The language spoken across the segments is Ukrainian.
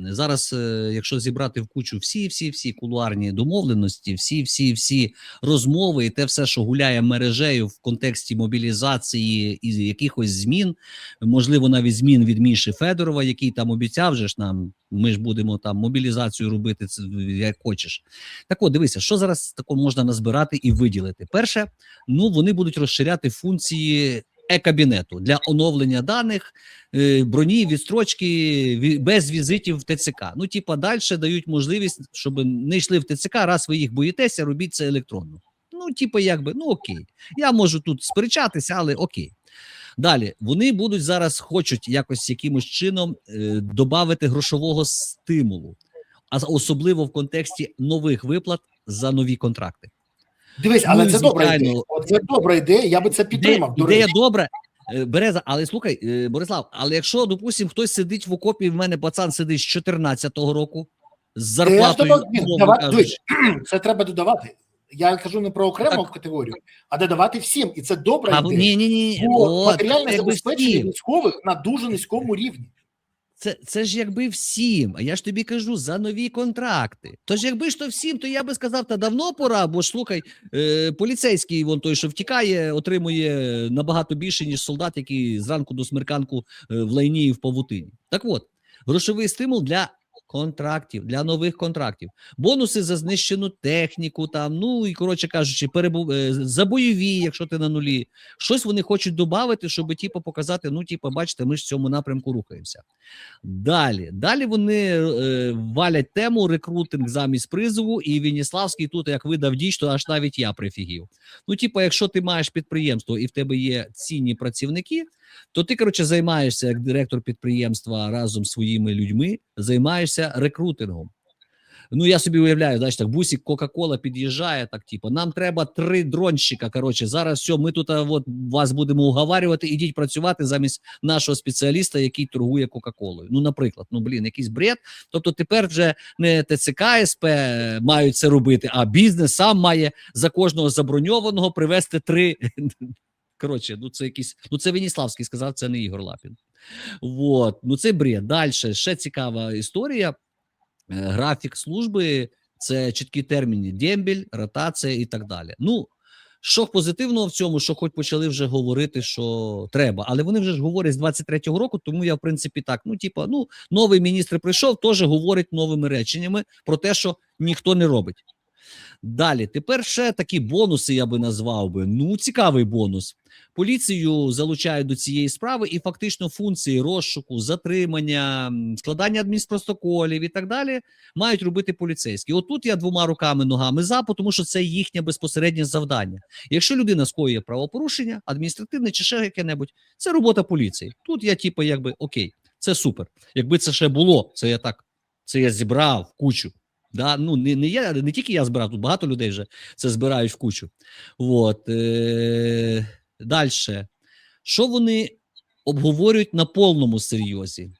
Зараз, якщо зібрати в кучу всі кулуарні домовленості, всі розмови і те все, що гуляє мережею в контексті мобілізації і якихось змін, можливо, навіть змін від Міші Федорова, який там обіцяв же ж нам, ми ж будемо там мобілізацію робити, це як хочеш. Так от, дивися, що зараз такого можна назбирати і виділити. Перше, ну, вони будуть розширяти функції e-кабінету для оновлення даних, броні, відстрочки, без візитів в ТЦК. Ну, типа, далі дають можливість, щоб не йшли в ТЦК, раз ви їх боїтеся, робіть це електронно. Ну, типа, якби, ну окей. Я можу тут сперечатися, але окей. Далі, вони будуть зараз, хочуть якось якимось чином додати грошового стимулу, а особливо в контексті нових виплат за нові контракти. Дивись, але це добра ідея. Це добра ідея, я би це підтримав. Ідея добра, Береза, але слухай, Борислав, але якщо, допустим, хтось сидить в окопі, в мене пацан сидить з 14-го року, з зарплатою, це треба додавати. Я кажу не про окрему категорію, а додавати всім. І це добра ідея. Ні. Матеріальне забезпечення військових на дуже низькому рівні. Це ж якби всім, а я ж тобі кажу, за нові контракти. Тож якби ж то всім, то я би сказав, та давно пора, бо ж слухай, поліцейський, вон той, що втікає, отримує набагато більше, ніж солдат, який зранку до смерканку в лайні і в павутині. Так от, грошовий стимул для контрактів, для нових контрактів. Бонуси за знищену техніку, там, ну і, коротше кажучи, за бойові, якщо ти на нулі. Щось вони хочуть додати, щоб, типу, показати, ну, типу, бачите, ми ж в цьому напрямку рухаємося. Далі вони валять тему рекрутинг замість призову, і Веніславський тут, як видав діч, то аж навіть я прифігів. Ну, типу, якщо ти маєш підприємство і в тебе є цінні працівники, то ти, коротше, займаєшся, як директор підприємства разом з своїми людьми, займаєшся рекрутингом. Ну, я собі уявляю, знаєш, так, бусик Кока-Кола під'їжджає, так, типу, нам треба 3 дронщика, коротше, зараз все, ми тут от, вас будемо уговарювати, ідіть працювати замість нашого спеціаліста, який торгує Кока-Колою. Ну, наприклад, ну, блін, якийсь бред. Тобто тепер вже не ТЦК, СП мають це робити, а бізнес сам має за кожного заброньованого привезти 3... Коротше, ну це якийсь, ну це Веніславський сказав, це не Ігор Лапін. Вот, ну це бред. Далі, ще цікава історія. Графік служби, це чіткі терміни, дембель, ротація і так далі. Ну, що позитивного в цьому, що хоч почали вже говорити, що треба. Але вони вже ж говорять з 23-го року, тому я, в принципі, так, ну, типа, ну, новий міністр прийшов, теж говорить новими реченнями про те, що ніхто не робить. Далі, тепер ще такі бонуси, я би назвав би. Ну, цікавий бонус. Поліцію залучають до цієї справи і фактично функції розшуку, затримання, складання адмінпротоколів і так далі мають робити поліцейські. Отут я 2 руками, ногами за, тому що це їхнє безпосереднє завдання. Якщо людина скоює правопорушення, адміністративне чи ще яке-небудь, це робота поліції. Тут я типу якби окей, це супер. Якби це ще було, це я зібрав в кучу. Да, ну не тільки я збирав, тут багато людей вже це збирають в кучу. Вот. Далі. Що вони обговорюють на повному серйозі?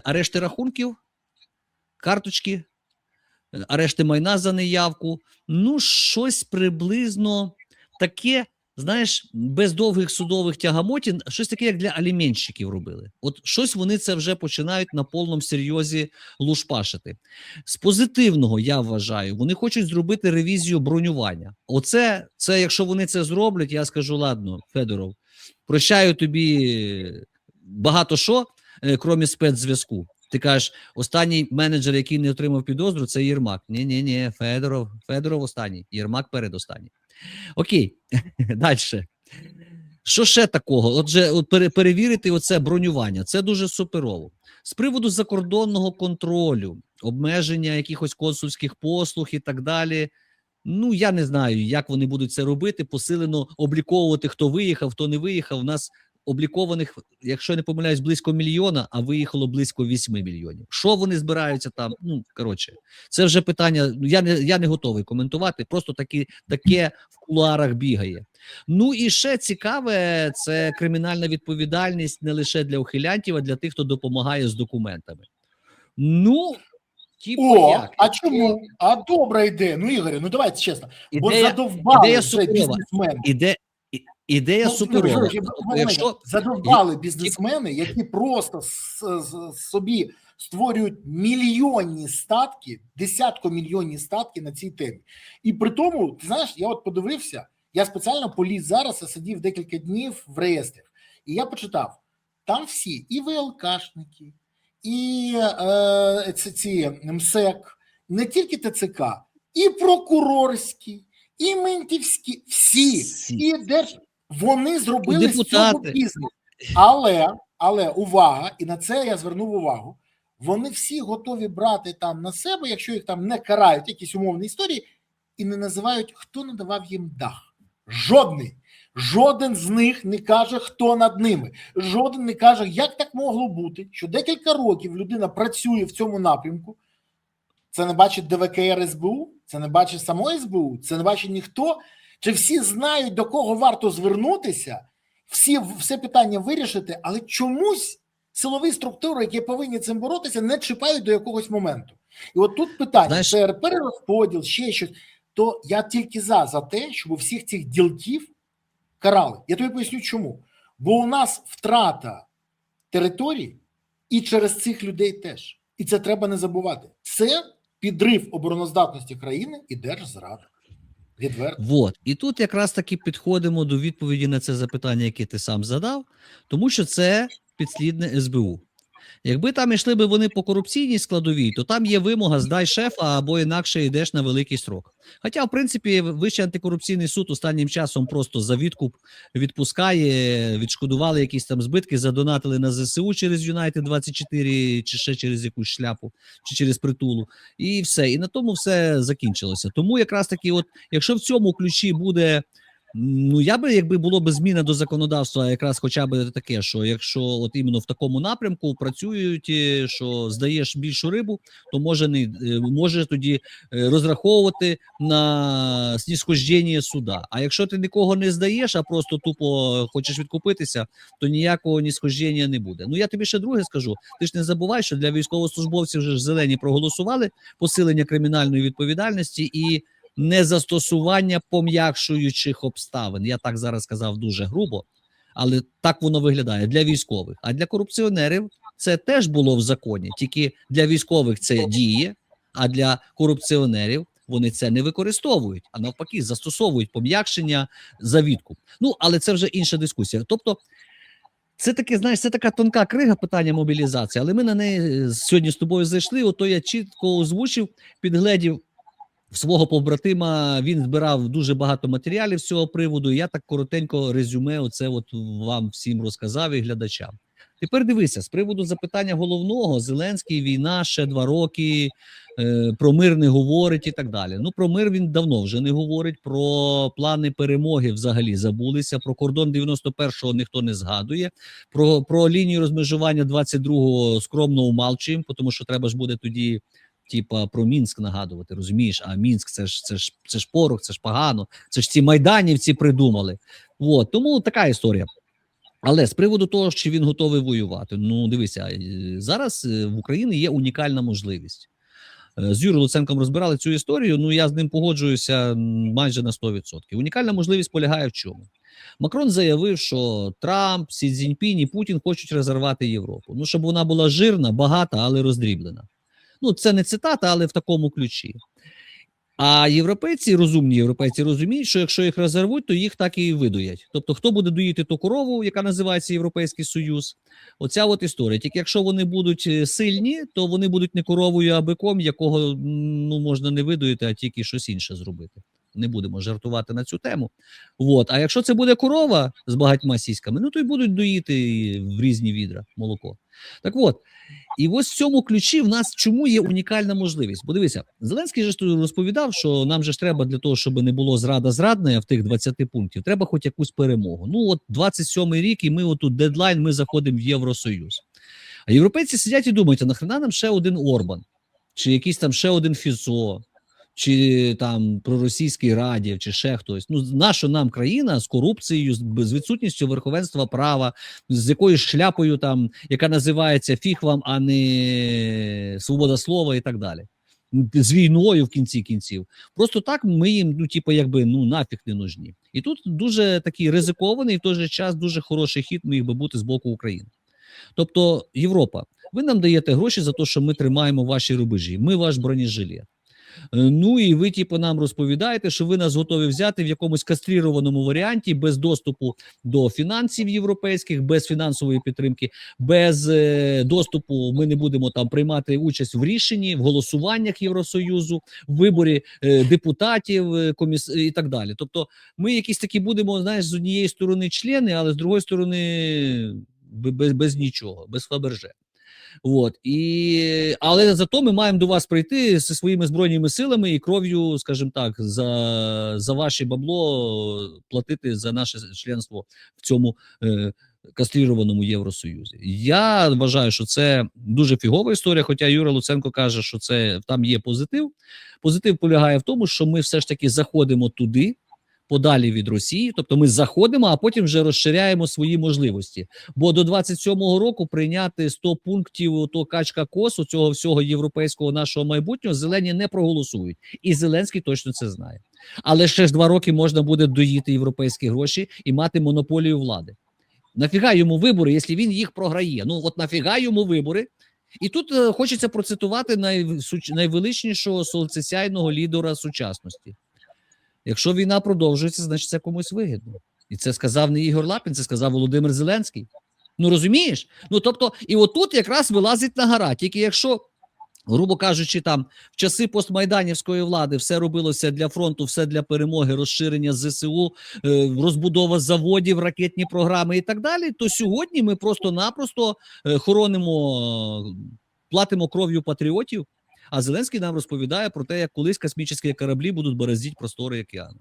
Арешти рахунків, карточки, арешти майна за неявку. Ну, щось приблизно таке, знаєш, без довгих судових тягамотін, щось таке, як для аліменщиків робили. От щось вони це вже починають на повному серйозі лушпашити. З позитивного, я вважаю, вони хочуть зробити ревізію бронювання. Оце, якщо вони це зроблять, я скажу, ладно, Федоров, прощаю тобі багато що, крім спецзв'язку. Ти кажеш, останній менеджер, який не отримав підозру, це Єрмак. Ні, Федоров останній, Єрмак передостанній. Окей, далі. Що ще такого? Отже, перевірити оце бронювання, це дуже суперово. З приводу закордонного контролю, обмеження якихось консульських послуг і так далі, ну, я не знаю, як вони будуть це робити, посилено обліковувати, хто виїхав, хто не виїхав. У нас облікованих, якщо я не помиляюсь, близько 1 мільйона, а виїхало близько 8 мільйонів. Що вони збираються там? Ну, коротше, це вже питання, я не готовий коментувати, просто таке в кулуарах бігає. Ну і ще цікаве, це кримінальна відповідальність не лише для ухилянтів, а для тих, хто допомагає з документами. Ну, як? А чому? А добра ідея. Ну, Ігорю, ну давайте чесно. Бо задовбали вже бізнесмени. Ідея суперова. Задовбали бізнесмени, які просто собі створюють мільйонні статки, десяткомільйонні статки на цій темі. І при тому, ти знаєш, я от подивився, я спеціально поліз зараз, я сидів декілька днів в реєстрах, і я почитав, там всі, і ВЛКшники, і ці МСЕК, не тільки ТЦК, і прокурорські, і ментівські, всі. І вони зробили з цього бізнес. Але увага, і на це я звернув увагу, вони всі готові брати там на себе, якщо їх там не карають, якісь умовні історії, і не називають, хто надавав їм дах. Жоден з них не каже, хто над ними. Жоден не каже, як так могло бути, що декілька років людина працює в цьому напрямку. Це не бачить ДВКР СБУ, це не бачить самої СБУ, це не бачить ніхто. Чи всі знають, до кого варто звернутися, все питання вирішити, але чомусь силові структури, які повинні цим боротися, не чіпають до якогось моменту. І от тут питання, це перерозподіл, ще щось, то я тільки за те, щоб всіх цих ділків карали. Я тобі поясню чому. Бо у нас втрата територій і через цих людей теж. І це треба не забувати. Це підрив обороноздатності країни і держзрада. Відверто. Вот. І тут якраз таки підходимо до відповіді на це запитання, яке ти сам задав, тому що це підслідне СБУ. Якби там йшли би вони по корупційній складовій, то там є вимога «здай шефа» або інакше йдеш на великий срок. Хоча, в принципі, Вищий антикорупційний суд останнім часом просто за відкуп відпускає, відшкодували якісь там збитки, задонатили на ЗСУ через Юнайтед 24 чи ще через якусь шляпу, чи через притулу, і все. І на тому все закінчилося. Тому якраз таки, от, якщо в цьому ключі буде... Ну, я би, якби було б зміна до законодавства, якраз хоча б таке, що якщо от іменно в такому напрямку працюють, що здаєш більшу рибу, то може тоді розраховувати на снисхождення суда. А якщо ти нікого не здаєш, а просто тупо хочеш відкупитися, то ніякого снисхождення не буде. Ну, я тобі ще друге скажу. Ти ж не забувай, що для військовослужбовців вже ж зелені проголосували посилення кримінальної відповідальності і незастосування пом'якшуючих обставин. Я так зараз сказав дуже грубо, але так воно виглядає для військових. А для корупціонерів це теж було в законі, тільки для військових це діє, а для корупціонерів вони це не використовують, а навпаки застосовують пом'якшення за відкуп. Ну, але це вже інша дискусія. Тобто, це таке, знаєш, це така тонка крига питання мобілізації, але ми на неї сьогодні з тобою зайшли, ото я чітко озвучив, підгледів свого побратима, він збирав дуже багато матеріалів з цього приводу, і я так коротенько резюме оце от вам всім розказав і глядачам. Тепер дивися, з приводу запитання головного, Зеленський, війна, ще 2 роки, про мир не говорить і так далі. Ну, про мир він давно вже не говорить, про плани перемоги взагалі забулися, про кордон 91-го ніхто не згадує, про лінію розмежування 22-го скромно умалчуємо, тому що треба ж буде тоді типа про Мінськ нагадувати, розумієш? А Мінськ це ж порох, це ж погано, це ж ці майданівці придумали. От, тому така історія. Але з приводу того, чи він готовий воювати, ну дивися, зараз в Україні є унікальна можливість. З Юрієм Луценком розбирали цю історію, ну я з ним погоджуюся майже на 100%. Унікальна можливість полягає в чому? Макрон заявив, що Трамп, Сі Цзіньпінь і Путін хочуть розірвати Європу. Ну, щоб вона була жирна, багата, але роздріблена. Ну, це не цитата, але в такому ключі. А європейці, розумні європейці, розуміють, що якщо їх розірвуть, то їх так і видуять. Тобто, хто буде доїти ту корову, яка називається Європейський Союз, оця от історія. Тільки якщо вони будуть сильні, то вони будуть не коровою, а биком, якого ну, можна не видоїти, а тільки щось інше зробити. Не будемо жартувати на цю тему. От. А якщо це буде корова з багатьма сіськами, ну то й будуть доїти в різні відра молоко. Так от, і ось в цьому ключі в нас чому є унікальна можливість? Бо дивися, Зеленський же розповідав, що нам же ж треба для того, щоб не було зрада в тих 20 пунктів, треба хоч якусь перемогу. Ну от 27-й рік і ми отут дедлайн, ми заходимо в Євросоюз. А європейці сидять і думають, а нахрена нам ще один Орбан? Чи якийсь там ще один Фіцо? Чи там проросійський Радів, чи ще хтось. Ну, наша нам країна з корупцією, з відсутністю верховенства права, з якоюсь шляпою там, яка називається фіг вам, а не свобода слова і так далі. З війною в кінці кінців. Просто так ми їм, ну, типу, якби, ну, нафіг не нужні. І тут дуже такий ризикований, в той же час дуже хороший хід міг би бути з боку України. Тобто, Європа, Ви нам даєте гроші за те, що ми тримаємо ваші рубежі, ми ваш бронежилет. Ну і ви, типу, нам розповідаєте, що ви нас готові взяти в якомусь кастрірованому варіанті, без доступу до фінансів європейських, без фінансової підтримки, без доступу. Ми не будемо там приймати участь в рішенні, в голосуваннях Євросоюзу, в виборі депутатів, і так далі. Тобто ми якісь такі будемо, знаєш, з однієї сторони члени, але з другої сторони без нічого, без Фаберже. От. Але зато ми маємо до вас прийти зі своїми збройними силами і кров'ю, скажімо так, за ваше бабло платити за наше членство в цьому кастрированому Євросоюзі. Я вважаю, що це дуже фігова історія, хоча Юра Луценко каже, що там є позитив. Позитив полягає в тому, що ми все ж таки заходимо туди, подалі від Росії, тобто ми заходимо, а потім вже розширяємо свої можливості. Бо до 27-го року прийняти 100 пунктів то качка-косу, цього всього європейського нашого майбутнього, зелені не проголосують. І Зеленський точно це знає. Але ще ж 2 роки можна буде доїти європейські гроші і мати монополію влади. Нафіга йому вибори, якщо він їх програє? Ну от нафіга йому вибори? І тут хочеться процитувати найвеличнішого сонцесяйного лідера сучасності. Якщо війна продовжується, значить це комусь вигідно. І це сказав не Ігор Лапін, це сказав Володимир Зеленський. Ну розумієш? Ну тобто, і отут якраз вилазить на гора. Тільки якщо, грубо кажучи, там в часи постмайданівської влади все робилося для фронту, все для перемоги, розширення ЗСУ, розбудова заводів, ракетні програми і так далі, то сьогодні ми просто-напросто хоронимо, платимо кров'ю патріотів. А Зеленський нам розповідає про те, як колись космічні кораблі будуть бороздити простори океану.